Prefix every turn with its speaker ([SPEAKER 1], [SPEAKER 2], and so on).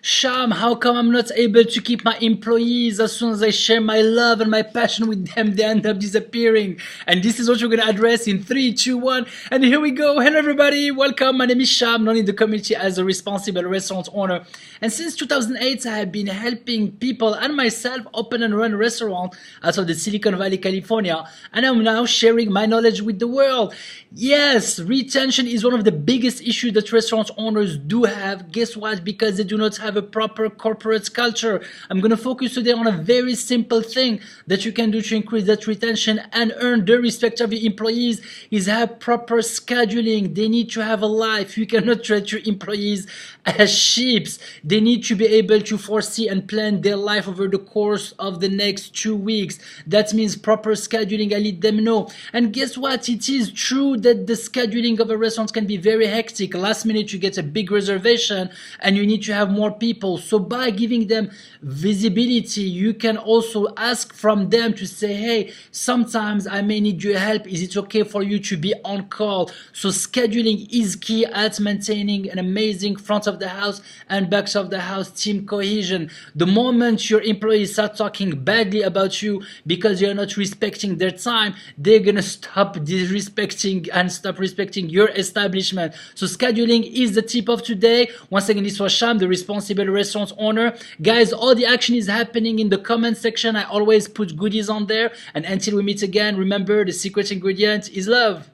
[SPEAKER 1] Sham, how come I'm not able to keep my employees? As soon as I share my love and my passion with them, they end up disappearing. And this is what we're going to address in 3, 2, 1. And here we go. Hello everybody, welcome. My name is Sham, known in the community as a responsible restaurant owner. And since 2008, I have been helping people and myself open and run restaurants out of the Silicon Valley, California. And I'm now sharing my knowledge with the world. Yes, retention is one of the biggest issues that restaurant owners do have. Guess what? Because they do not have a proper corporate culture. I'm going to focus today on a very simple thing that you can do to increase that retention and earn the respect of your employees is have proper scheduling. They need to have a life. You cannot treat your employees as sheep. They need to be able to foresee and plan their life over the course of the next 2 weeks. That means proper scheduling. I let them know. And guess what? It is true that the scheduling of a restaurant can be very hectic. Last minute you get a big reservation and you need to have more people. So by giving them visibility, you can also ask from them to say, hey, sometimes I may need your help. Is it okay for you to be on call? So scheduling is key at maintaining an amazing front of the house and back of the house team cohesion. The moment your employees start talking badly about you because you're not respecting their time, they're gonna stop disrespecting and stop respecting your establishment. So scheduling is the tip of today. Once again, this was Sham, the responsible restaurant owner. Guys, all the action is happening in the comment section. I always put goodies on there. And until we meet again, remember the secret ingredient is love.